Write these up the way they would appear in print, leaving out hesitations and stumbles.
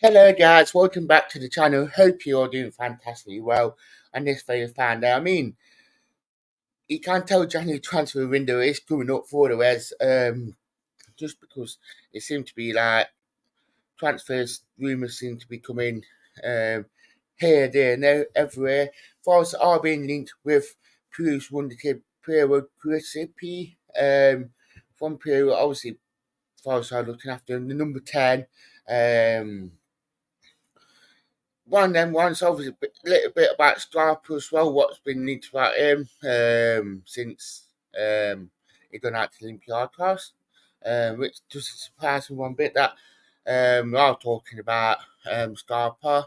Hello guys, welcome back to the channel. Hope you're all doing fantastically well on this very fine day. You can't tell January transfer window is coming up for the Reds, just because it seemed to be like transfers rumours seem to be coming um, here, there, and there, everywhere. Forest are being linked with Peru's wonderkid Piero Quispe from Peru. Obviously, Forest are looking after him. The number 10. One of them ones, obviously, a little bit about Scarpa as well, what's been neat about him since he gone out to Olympiacos, which doesn't surprise me one bit that we are talking about Scarpa.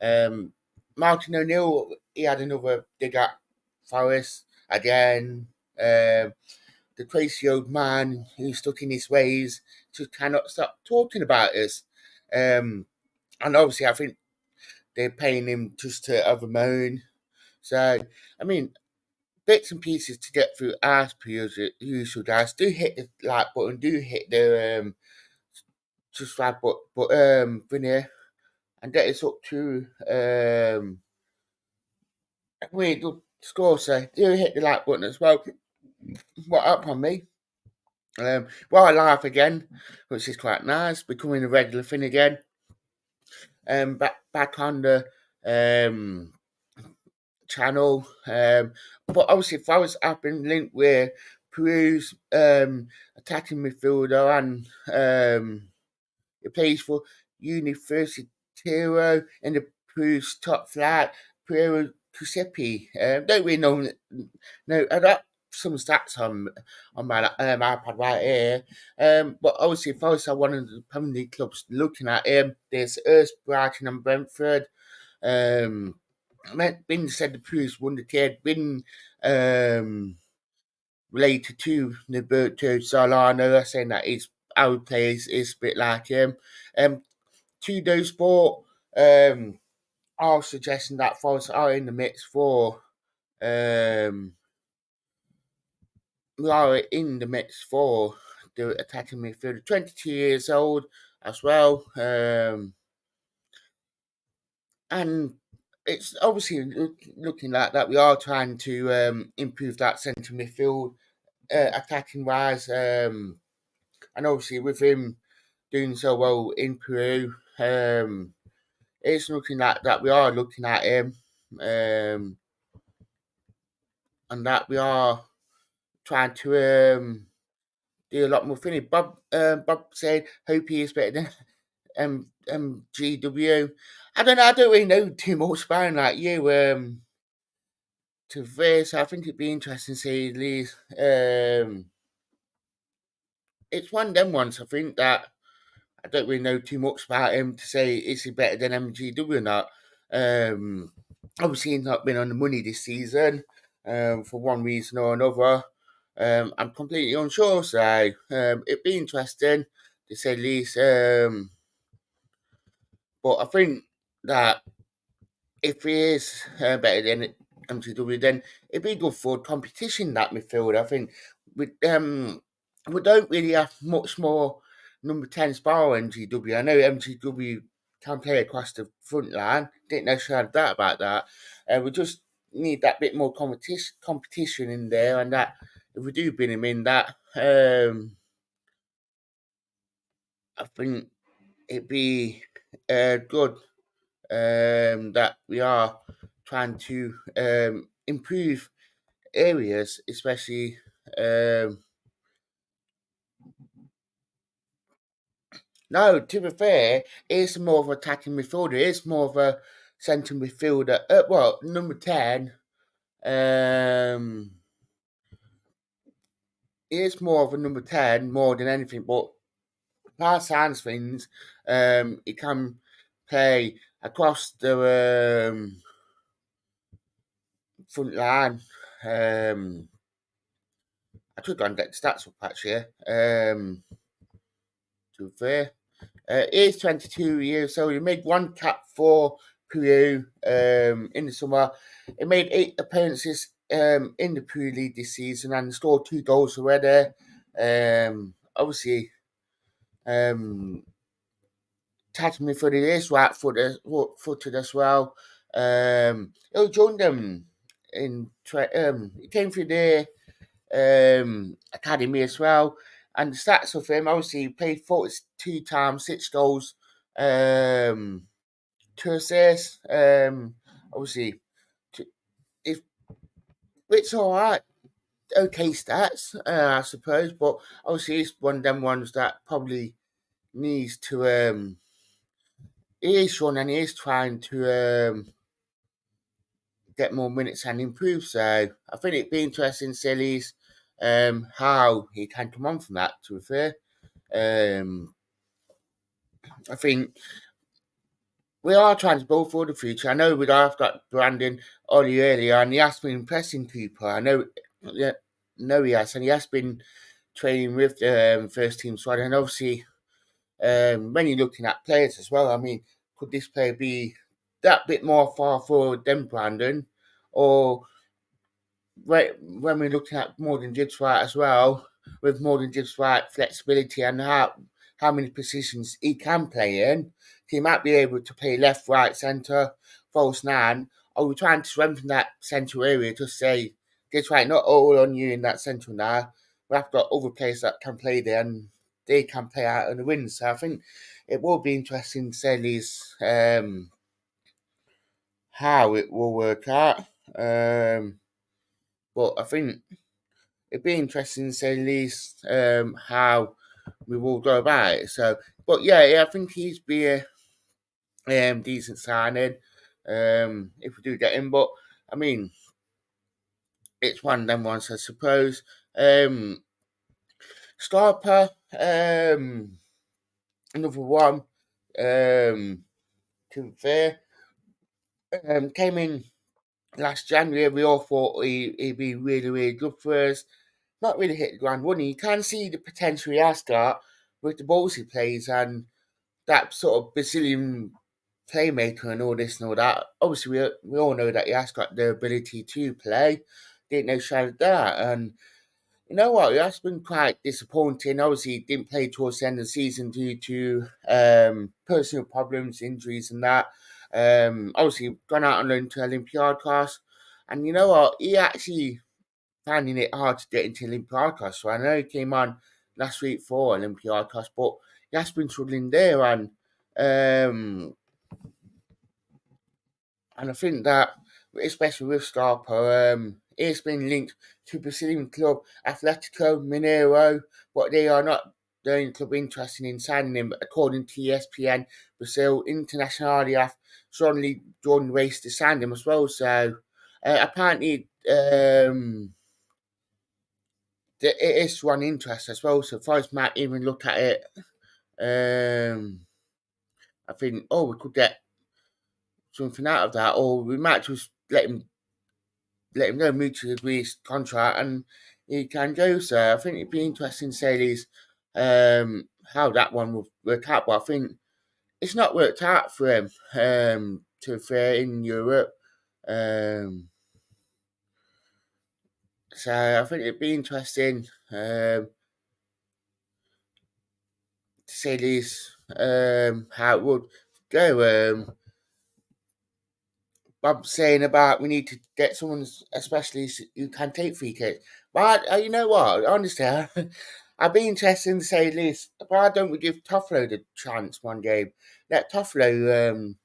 Um, Martin O'Neill, he had another dig at Forest again. The crazy old man who's stuck in his ways just cannot stop talking about us. And obviously, I think they're paying him just to have a moan. So, I mean, bits and pieces to get through as per usual, guys. Do hit the like button, do hit the subscribe button here, and get us up to wait, the score. So, do hit the like button as well. What up on me? Well, live again, which is quite nice, becoming a regular thing again. Back on the channel. But obviously, if I was up in linked with Peru's attacking midfielder and he plays for Universitario in the Peru's top flight, Piero Quispe. Don't really know. I got some stats on my iPad right here. But obviously, if I was one of the Premier League clubs looking at him, there's Brighton and Brentford. Been said the Peru's wonderkid, been related to Roberto Solano, saying that his how he plays is a bit like him. Tudo Sport are suggesting that Forest are in the mix for we are in the mix for the attacking midfielder, 22 years old as well. And it's obviously looking like that we are trying to improve that centre midfield attacking wise. And obviously with him doing so well in Peru, it's looking like that we are looking at him, and that we are trying to do a lot more things. Bob said, "Hope he is better than MGW." I don't know. I don't really know too much about him like you. To this, I think it'd be interesting to see at least. It's one of them ones. I think that I don't really know too much about him to say is he better than MGW or not. Um, Obviously, he's not been on the money this season for one reason or another. I'm completely unsure, so it'd be interesting to say the least. But I think that if he is better than MGW, then it'd be good for competition that midfield. I think we don't really have much more number 10 bar MGW. I know MGW can play across the front line. Didn't necessarily have that about that. We just need that bit more competition in there, and that if we do bring him in, that I think it'd be good that we are trying to improve areas, especially. No, to be fair, it's more of an attacking midfielder. It's more of a centre midfielder. Well, number 10. It's more of a number 10 more than anything. But by sounds things, it can play across the front line. I could go and get the stats up actually. To be fair. He's 22 years old. He made one cap for Peru in the summer. He made 8 appearances in the Peru League this season and scored 2 goals already. Obviously, tagged me for the years right footed as well. He joined them he came through the academy as well. And the stats of him, obviously, he played 42 times, 6 goals, 2 assists. Obviously, it's, it's all right, okay stats, I suppose, but obviously, it's one of them ones that probably needs to. He is showing and he is trying to get more minutes and improve. So I think it'd be interesting, Sillies, how he can come on from that. To be fair, um, I think we are trying to build for the future. I know we have got Brandon Ollie earlier, and he has been impressing people. I know, yeah, no, he has, and he has been training with the first team squad. And obviously, when you're looking at players as well, I mean, could this player be that bit more far forward than Brandon, or when we're looking at more than Gibbs White as well, with more than Gibbs White flexibility and how many positions he can play in, he might be able to play left, right, centre, false nine. Or we're trying to strengthen that central area to say, Gibbs White, not all on you in that central now. We have got other players that can play there and they can play out on the wing. So I think it will be interesting to say these how it will work out. But I think it'd be interesting to say at least how we will go about it. So, but yeah, I think he's be a decent signing if we do get him. But I mean, it's one of them ones, I suppose. Starper, another one. To be fair, came in last January. We all thought he'd be really, really good for us. Not really hit the ground running. You can see the potential he has got with the balls he plays and that sort of Brazilian playmaker and all this and all that. Obviously, we all know that he has got the ability to play. Didn't know shadow that. And you know what? It has been quite disappointing. Obviously, he didn't play towards the end of the season due to personal problems, injuries, and that. Obviously, gone out on loan to Olympiacos. And you know what? He actually finding it hard to get into Olympiacos. So I know he came on last week for Olympiacos, but he has been struggling there, um, and I think that especially with Scarpa, he's been linked to Brazilian club Atletico Mineiro, but they are not the only club interested in signing him. According to ESPN, Brazil International have strongly drawn race to sign him as well. So apparently. It is one interest as well. So folks might even look at it. I think, we could get something out of that, or we might just let him go, mutually agree his contract, and he can go. So I think it'd be interesting to say these how that one will work out. But I think it's not worked out for him. To be fair, in Europe. Um, so I think it'd be interesting. To say this, how it would go. Bob saying about we need to get someone, especially who can take free kicks. But you know what? Honestly, I'd be interested to say this. Why don't we give Toffolo the chance one game? Let Toffolo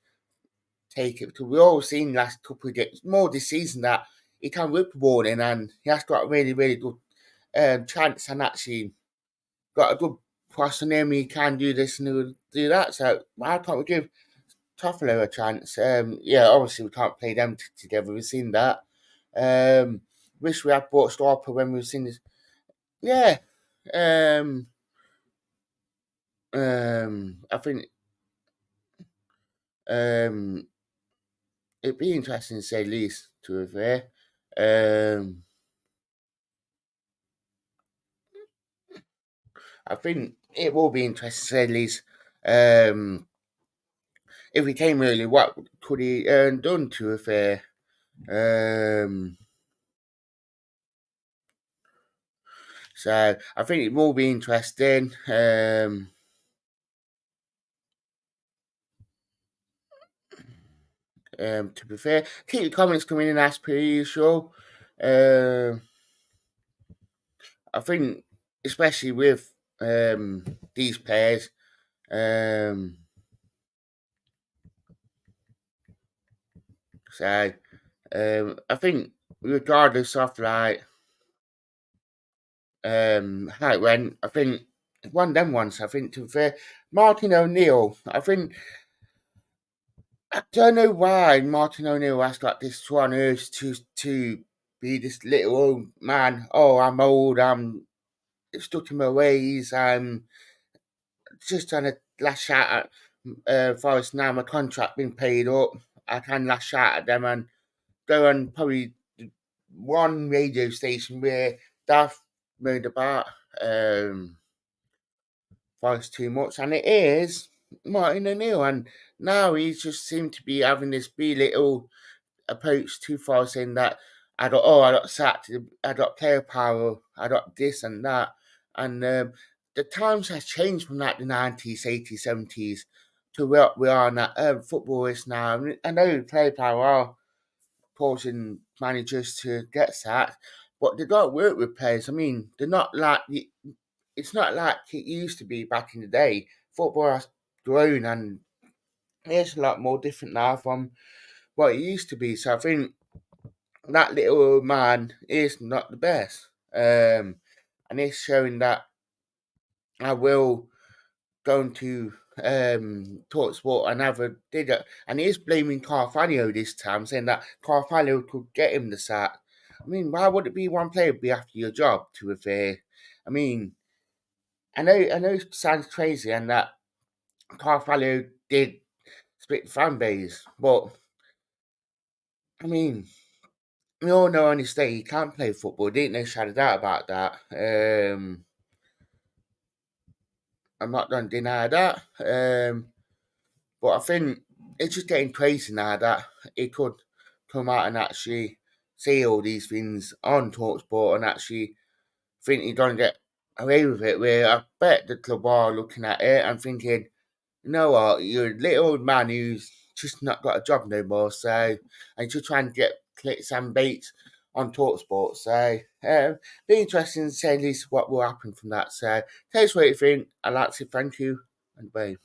take it because we've all seen last couple of games, more this season, that he can whip the ball in and he has got a really, really good chance and actually got a good cross on him. He can do this and he'll do that. So why can't we give Toffolo a chance? Yeah, obviously we can't play them together. We've seen that. Wish we had bought Starper when we've seen this. Yeah. I think um, it'd be interesting to say least. To be fair, I think it will be interesting to say least. If he came early, what could he done? To be fair. Um, so I think it will be interesting. To be fair, keep your comments coming in as per usual. Uh, I think, especially with these players, um, so I think regardless of like how it went, I think one of them ones. I think to be fair, Martin O'Neill. I don't know why Martin O'Neill has got this strong urge to be this little old man. Oh, I'm old. I'm stuck in my ways. I'm just trying to lash out at Forest now. My contract been paid up. I can lash out at them and go on probably one radio station where they've moaned about Forest too much, and it is Martin O'Neill. And now he just seemed to be having this little approach too far, saying that I got sacked, I got player power, I got this and that, and the times has changed from like the 90s, 80s, 70s to what we are now. Football is now. I know player power are causing managers to get sacked, but they don't work with players. I mean, they're not like it's not like it used to be back in the day. Football has grown and it's a lot more different now from what it used to be. So I think that little old man is not the best. And it's showing that I will go into talk sport and have a did it. And he's blaming Carvalho this time, saying that Carvalho could get him the sack. I mean, why would it be one player be after your job to a fair? I mean, I know it sounds crazy and that Carvalho did split the fan base, but I mean, we all know on his day he can't play football. Didn't no shadow doubt about that. I'm not going to deny that. But I think it's just getting crazy now that he could come out and actually say all these things on Talksport and actually think he's going to get away with it. Where I bet the club are looking at it and thinking, you know what, you're a little old man who's just not got a job no more, so and just trying to get clicks and baits on Talksport. So be interesting to see at least what will happen from that. So tell us what you think. I'd like to say thank you and bye.